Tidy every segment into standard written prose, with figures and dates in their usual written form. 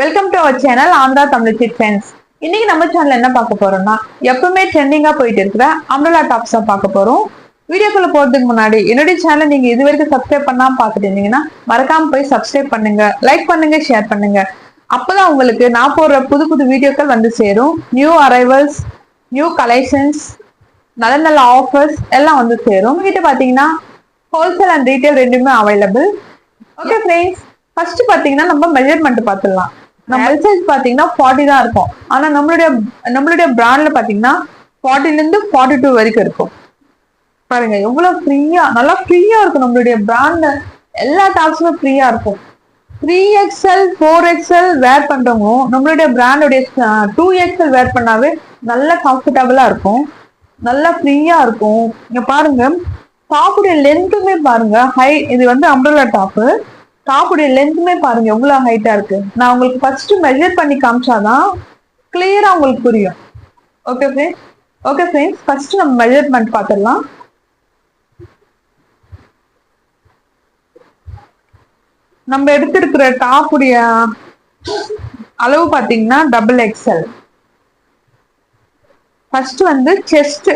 Welcome to our channel Andhra Tamil சிட் friends. இன்னைக்கு நம்ம சேனல்ல என்ன பார்க்க போறோம்னா, எப்பவுமே ட்ரெண்டிங்கா போயிட்டு இருக்கிற அம்ரலா டாப்ஸ் தான் பார்க்க போறோம். வீடியோக்குள்ள போறதுக்கு முன்னாடி என்னுடைய சேனல் நீங்க இது வரைக்கும் சப்ஸ்கிரைப் பண்ணாம பார்த்துட்டு இருந்தீங்கன்னா மறக்காம போய் சப்ஸ்கிரைப் பண்ணுங்க, லைக் பண்ணுங்க, ஷேர் பண்ணுங்க. அப்பதான் உங்களுக்கு நான் போடுற புது புது வீடியோக்கள் வந்து சேரும். நியூ அரைவல்ஸ், நியூ கலெக்ஷன்ஸ், நல்ல நல்ல ஆஃபர்ஸ் எல்லாம் வந்து சேரும். கிட்ட பாத்தீங்கன்னா ஹோல்சேல் அண்ட் ரீட்டைல் ரெண்டுமே அவைலபிள். ஓகே ஃப்ரெண்ட்ஸ், ஃபர்ஸ்ட் பாத்தீங்கன்னா நம்ம மெஷர்மெண்ட் பார்த்துடலாம். நம்ம எல் சைஸ் பாத்தீங்கன்னா 40 தான் இருக்கும். ஆனா நம்மளுடைய பிராண்ட்ல பாத்தீங்கன்னா 40ல இருந்து 42 வரைக்கும் இருக்கும். பாருங்க எவ்வளவு ஃப்ரீயா, நல்லா ஃப்ரீயா இருக்கும். நம்மளுடைய பிராண்ட்ல எல்லா டாப்ஸுமே ஃப்ரீயா இருக்கும். 3XL 4XL வேர் பண்றவங்க நம்மளுடைய பிராண்டோடைய 2XL வேர் பண்ணாவே நல்ல கம்ஃபர்டபுளா இருக்கும், நல்லா ஃப்ரீயா இருக்கும். இங்க பாருங்க, டாப்புடைய லென்த்துமே பாருங்க ஹை. இது வந்து அம்ப்ரெல்லா டாப்பு. டாப்புடைய லென்த்துமே பாருங்க எவ்வளவு ஹைட்டா இருக்கு. நான் உங்களுக்கு ஃபர்ஸ்ட் மெஷர் பண்ணி காமிச்சாதான் கிளியரா உங்களுக்கு புரியும். Okay friends, okay friends, first நம்ம மெஷர்மெண்ட் பார்த்துடலாம். நம்ம எடுத்திருக்கிற டாப்புடைய அளவு பாத்தீங்கன்னா XXL. ஃபர்ஸ்ட் வந்து செஸ்ட்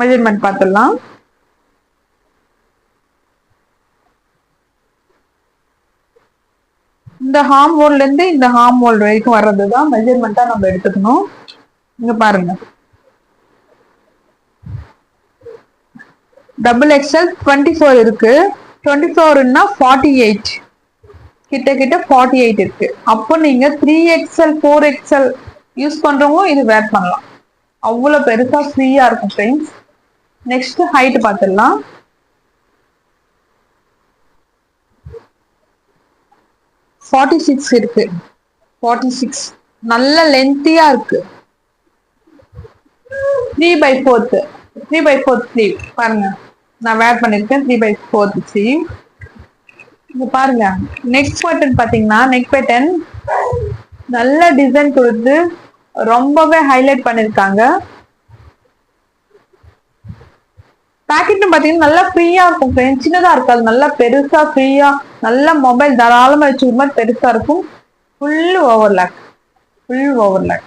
மெஷர்மெண்ட் பார்த்துடலாம். இந்த ஹார்ம் ஹோல்ல இருந்து இந்த ஹார்ம் ஹோல் வரைக்கும் வர்றதுதான் மெஷர்மெண்டா நம்ம எடுத்துக்கணும். இங்க பாருங்க, XXL 24 இருக்கு. 24ன்னா 48 கிட்ட கிட்ட 48 இருக்கு. அப்போ நீங்க 3XL 4XL யூஸ் பண்றவங்க இது வேர் பண்ணலாம். அவ்வளவு பெருசா ஃப்ரீயா இருக்கும் ஃப்ரெண்ட்ஸ். நெக்ஸ்ட் ஹைட் பார்த்துடலாம். 46 இருக்கு. 46 நல்ல லென்த்தியா இருக்கு. 3/4 ஸ்லீவ் பாருங்க, நான் வேர் பண்ணிருக்கேன். 3/4 ஸ்லீவ். இங்க பாருங்க, நெக் பேட்டர்ன் பாத்தீங்கன்னா நெக் பேட்டர்ன் நல்ல டிசைன் கொடுத்து ரொம்பவே ஹைலைட் பண்ணிருக்காங்க. பேக்கெட்டும் பாத்தீங்கன்னா நல்லா ஃப்ரீயா இருக்கும் ஃப்ரெண்ட்ஸ். சின்னதா இருக்காது, நல்லா பெருசா ஃப்ரீயா, நல்ல மொபைல் தாராளமா வச்சுக்கிற மாதிரி பெருசா இருக்கும். Full overlock.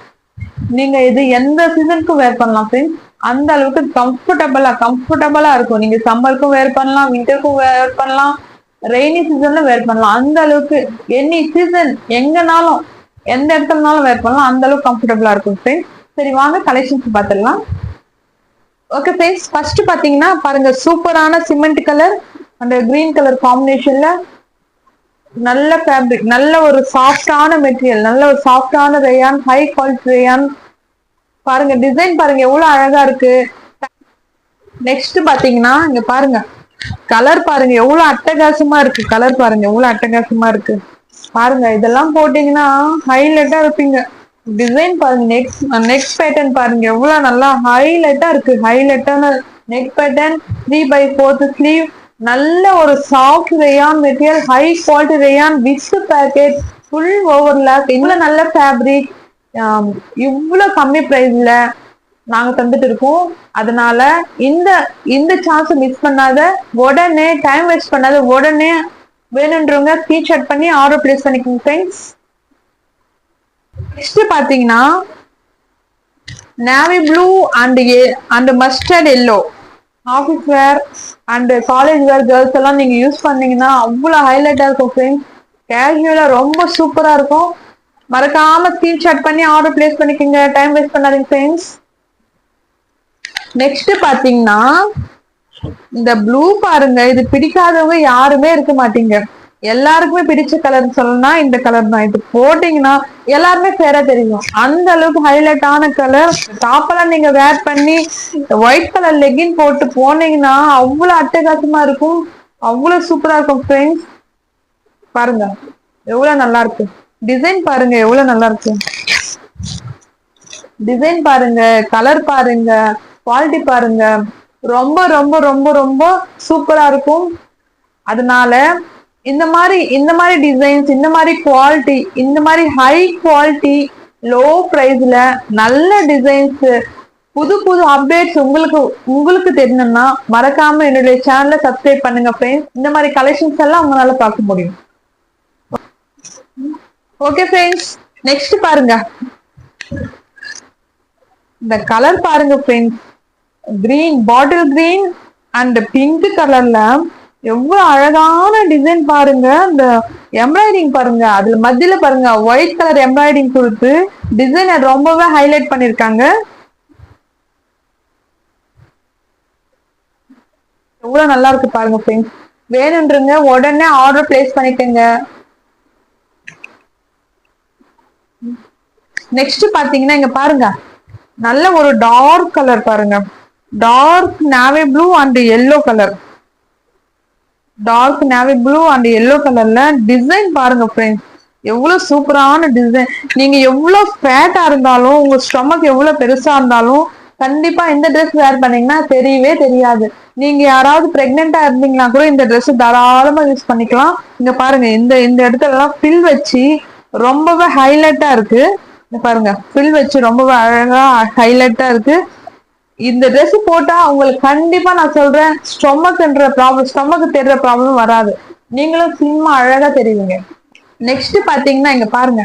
நீங்க இது எந்த சீசனுக்கும் வேர் பண்ணலாம் ஃப்ரெண்ட்ஸ். அந்த அளவுக்கு கம்ஃபர்டபுளா இருக்கும். நீங்க சம்மருக்கும் வேர் பண்ணலாம், விண்டருக்கும் வேர் பண்ணலாம், ரெய்னி சீசன்ல வேர் பண்ணலாம். அந்த அளவுக்கு எனி சீசன் எங்கனாலும் எந்த இடத்துலனாலும் வேர் பண்ணலாம். அந்த அளவுக்கு கம்ஃபர்டபுளா இருக்கும் ஃப்ரெண்ட்ஸ். சரி வாங்க கலெக்ஷன்ஸ் பார்த்துடலாம். ஓகே ஃப்ரெண்ட்ஸ், ஃபர்ஸ்ட் பாத்தீங்கன்னா பாருங்க, சூப்பரான சிமெண்ட் கலர் அந்த கிரீன் கலர் காம்பினேஷன்ல நல்ல ஃபேப்ரிக், நல்ல ஒரு சாஃப்டான மெட்டீரியல், நல்ல ஒரு சாஃப்டான ரேயான், ஹை குவாலிட்டி ரேயான். பாருங்க டிசைன் பாருங்க எவ்வளவு அழகா இருக்கு. நெக்ஸ்ட் பாத்தீங்கன்னா இங்க பாருங்க, கலர் பாருங்க எவ்வளவு அட்டகாசமா இருக்கு. கலர் பாருங்க எவ்வளவு அட்டகாசமா இருக்கு. பாருங்க இதெல்லாம் போட்டீங்கன்னா ஹைலைட்டா இருப்பீங்க. டிசைன் பாருங்க, நெக் பேட்டர்ன் பாருங்க எவ்வளவு நல்லா ஹைலைட்டா இருக்கு. ஹைலைட்டான நெக் பேட்டர்ன், 3/4 ஸ்லீவ், நல்ல ஒரு soft rayon material, high quality rayon with packet, full overlock, இவ்வளவு நல்ல ஃபேப்ரிக், இவ்வளவு கம்மி பிரைஸ்ல நாங்க தந்துட்டு இருக்கோம். அதனால இந்த இந்த சான்ஸ் மிஸ் பண்ணாத, உடனே டைம் வேஸ்ட் பண்ணாத, உடனே வேணுன்றவங்க ஸ்கிரீன்ஷாட் பண்ணி ஆர்டர் பிளேஸ் பண்ணிக்கோங்க ஃப்ரெண்ட்ஸ். நெக்ஸ்ட் பாத்தீங்கன்னா navy blue and mustard yellow office wear and college where girls எல்லாம் நீங்க யூஸ் பண்ணீங்கன்னா அவ்வளவு ஹைலைட்டா இருக்கும் ஃப்ரெண்ட்ஸ். கேஷுவலா ரொம்ப சூப்பரா இருக்கும். மறக்காம ஸ்கிரீன்ஷாட் பண்ணி ஆர்டர் பிளேஸ் பண்ணிக்கோங்க, டைம் வேஸ்ட் பண்ணாதீங்க ஃப்ரெண்ட்ஸ். நெக்ஸ்ட் பாத்தீங்கன்னா இந்த ப்ளூ பாருங்க, இது பிடிக்காதவங்க யாருமே இருக்க மாட்டீங்க. எல்லாருக்குமே பிடிச்ச கலர் சொல்லணும்னா இந்த கலர் தான். இது போட்டீங்கன்னா எல்லாருமே ஃபேரா தெரியும். அந்த அளவுக்கு ஹைலைட்டான கலர். டாப்பெல்லாம் நீங்க வேர் பண்ணி ஒயிட் கலர் லெகின் போட்டு போனீங்கன்னா அவ்வளவு அட்டகாசமா இருக்கும், அவ்வளவு சூப்பரா இருக்கும் ஃப்ரெண்ட்ஸ். பாருங்க எவ்வளவு நல்லா இருக்கு. டிசைன் பாருங்க எவ்வளவு நல்லா இருக்கு. டிசைன் பாருங்க, கலர் பாருங்க, குவாலிட்டி பாருங்க, ரொம்ப ரொம்ப ரொம்ப ரொம்ப சூப்பரா இருக்கும். அதனால இந்த மாதிரி டிசைன்ஸ், இந்த மாதிரி குவாலிட்டி, இந்த மாதிரி ஹை குவாலிட்டி லோ பிரைஸ்ல நல்ல டிசைன்ஸ், புது புது அப்டேட்ஸ் உங்களுக்கு தெரியணும்னா மறக்காம என்னுடைய சேனலை சப்ஸ்கிரைப் பண்ணுங்க ஃப்ரெண்ட்ஸ். இந்த மாதிரி கலெக்ஷன்ஸ் எல்லாம் உங்களால பார்க்க முடியும். ஓகே ஃப்ரெண்ட்ஸ், நெக்ஸ்ட் பாருங்க, இந்த கலர் பாருங்க friends, green, bottle green and pink கலர்ல எவ்வளவு அழகான டிசைன் பாருங்க. இந்த எம்ப்ராய்டிங் பாருங்க, அதுல மத்தியில பாருங்க ஒயிட் கலர் எம்ப்ராய்டிங் கொடுத்து டிசைனை ரொம்பவே ஹைலைட் பண்ணிருக்காங்க. எவ்வளவு நல்லா இருக்கு பாருங்க ஃப்ரெண்ட்ஸ். வேணுன்றங்க உடனே ஆர்டர் பிளேஸ் பண்ணிக்கங்க. நெக்ஸ்ட் பாத்தீங்கன்னா இங்க பாருங்க, நல்ல ஒரு டார்க் கலர் பாருங்க, dark navy blue and yellow colour, dark navy blue and yellow கலர்ல டிசைன் பாருங்க ஃப்ரெண்ட்ஸ், எவ்வளவு சூப்பரான டிசைன். நீங்க எவ்வளவு ஃபேட்டா இருந்தாலும், உங்க ஸ்டொமக் எவ்வளவு பெருசா இருந்தாலும் கண்டிப்பா இந்த ட்ரெஸ் வேர் பண்ணீங்கன்னா தெரியவே தெரியாது. நீங்க யாராவது பிரெக்னெண்டா இருந்தீங்கன்னா கூட இந்த ட்ரெஸ் தாராளமா யூஸ் பண்ணிக்கலாம். இங்க பாருங்க, இந்த இந்த இடத்துல எல்லாம் ஃபில் வச்சு ரொம்பவே ஹைலைட்டா இருக்கு. இங்க பாருங்க, ஃபில் வச்சு ரொம்பவே அழகா ஹைலைட்டா இருக்கு. இந்த ட்ரெஸ் போட்டா உங்களுக்கு கண்டிப்பா நான் சொல்றேன், ஸ்டொமக் தெரியற ப்ராப்ளம் வராது. நீங்களும் சினிமா அழகா தெரியுங்க. நெக்ஸ்ட் பாத்தீங்கன்னா இங்க பாருங்க,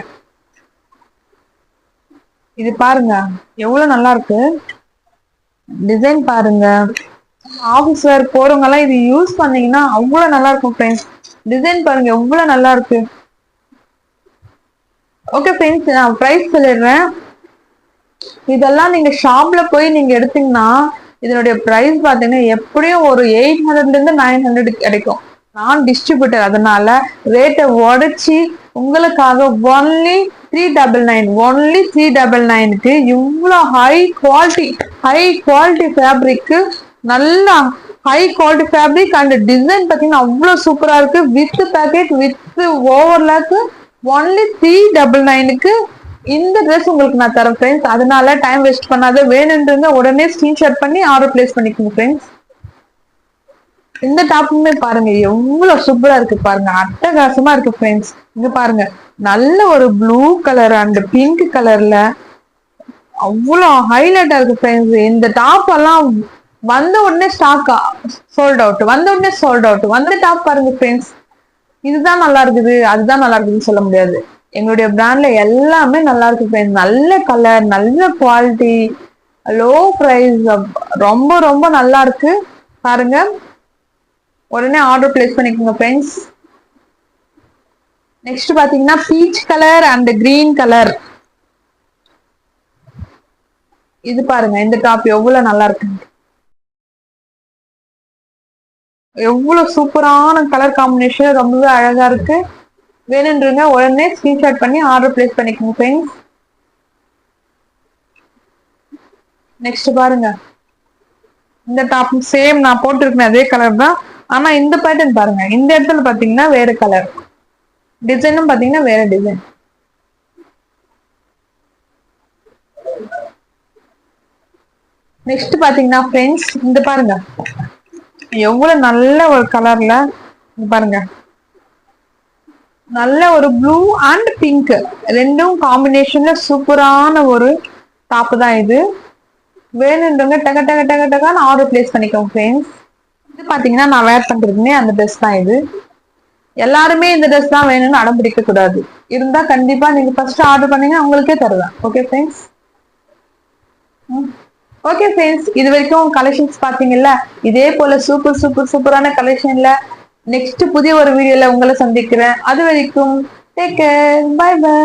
இது பாருங்க எவ்வளவு நல்லா இருக்கு டிசைன் பாருங்க. ஆபீஸ் வேர் போறவங்க எல்லாம் இது யூஸ் பண்ணீங்கன்னா அவ்வளவு நல்லா இருக்கும் ஃப்ரெண்ட்ஸ். டிசைன் பாருங்க எவ்வளவு நல்லா இருக்கு. ஓகே ஃப்ரெண்ட்ஸ், நான் பிரைஸ் சொல்லிடுறேன். இதெல்லாம் நீங்க ஷாப்ல போய் நீங்க எடுத்தீங்கன்னா இதனுடைய பிரைஸ் பாத்தீங்கன்னா எப்படியும் ஒரு 800 இருந்து 900 கிடைக்கும். நான் டிஸ்ட்ரிபியூட்டர், அதனால ரேட்டை உடைச்சி உங்களுக்காக ஒன்லி 399, ஒன்லி 399க்கு இவ்வளவு ஹை குவாலிட்டி ஃபேப்ரிக், நல்ல high quality fabric and design பாத்தீங்கன்னா அவ்வளவு சூப்பரா இருக்கு. With packet with overlock only 399க்கு இந்த ட்ரெஸ் உங்களுக்கு நான் தரேன் ஃப்ரெண்ட்ஸ். அதனால டைம் வேஸ்ட் பண்ணாத, வேணுன்றவங்க உடனே ஸ்கிரீன்ஷாட் பண்ணி ஆர்டர் பிளேஸ் பண்ணிக்கோங்க ஃப்ரெண்ட்ஸ். இந்த டாப்புமே பாருங்க எவ்வளவு சூப்பரா இருக்கு பாருங்க, அட்டகாசமா இருக்கு ஃப்ரெண்ட்ஸ். இங்க பாருங்க, நல்ல ஒரு ப்ளூ கலர் அண்ட் பிங்க் கலர்ல அவ்வளவு ஹைலைட்டா இருக்கு ஃப்ரெண்ட்ஸ். இந்த டாப் எல்லாம் வந்த உடனே ஸ்டாக் சோல்ட் அவுட், வந்த உடனே சோல்ட் அவுட். வந்த டாப் பாருங்க ஃப்ரெண்ட்ஸ், இதுதான் நல்லா இருக்குது அதுதான் நல்லா இருக்குதுன்னு சொல்ல முடியாது. எங்களுடைய பிராண்ட்ல எல்லாமே நல்லா இருக்கு ஃப்ரெண்ட்ஸ். நல்ல கலர், நல்ல குவாலிட்டி, லோ பிரைஸ், ரொம்ப ரொம்ப நல்லா இருக்கு பாருங்க. உடனே ஆர்டர் பிளேஸ் பண்ணிக்கோங்க ஃப்ரெண்ட்ஸ். நெக்ஸ்ட் பாத்தீங்கன்னா peach colour and green colour. இது பாருங்க, இந்த டாப் எவ்வளவு நல்லா இருக்கு, எவ்வளவு சூப்பரான கலர் காம்பினேஷன், ரொம்பவே அழகா இருக்கு. வேணுன்றங்க உடனே ஸ்கிரீன்ஷாட் பண்ணி ஆர்டர் பிளேஸ் பண்ணிக்கோங்க ஃப்ரெண்ட்ஸ். நெக்ஸ்ட் பாருங்க, இந்த டாப் சேம் நான் போட்டிருக்கேன் அதே கலர் தான், ஆனா இந்த பேட்டர்ன் பாருங்க, இந்த இடத்துல பாத்தீங்கன்னா வேற கலர், டிசைனும் பாத்தீங்கன்னா வேற டிசைன். நெக்ஸ்ட் பாத்தீங்கன்னா ஃப்ரெண்ட்ஸ், இந்த பாருங்க எவ்வளவு நல்ல ஒரு கலர்ல பாருங்க, நல்ல ஒரு ப்ளூ அண்ட் பிங்க் ரெண்டும் காம்பினேஷன்ல சூப்பரான ஒரு டாப் தான் இது. வேணுன்றவங்க டக டக டக டகான்னு ஆர்டர் பிளேஸ் பண்ணிக்கோங்க ஃப்ரெண்ட்ஸ். இது பாத்தீங்கன்னா நான் வேர் பண்றதுமே அந்த ட்ரெஸ் தான் இது. எல்லாருமே இந்த ட்ரெஸ் தான் வேணும்னு அடம் பிடிக்க கூடாது. இருந்தா கண்டிப்பா நீங்க ஃபர்ஸ்ட் ஆர்டர் பண்ணீங்க உங்களுக்கே தருவேன். Okay friends. ஓகே ஃப்ரெண்ட்ஸ், இது வரைக்கும் கலெக்ஷன்ஸ் பாத்தீங்கல்ல, இதே போல சூப்பரான கலெக்ஷன்ல நெக்ஸ்ட் புதிய ஒரு வீடியோல உங்களை சந்திக்கிறேன். அது வரைக்கும் டேக் கேர், பை பை.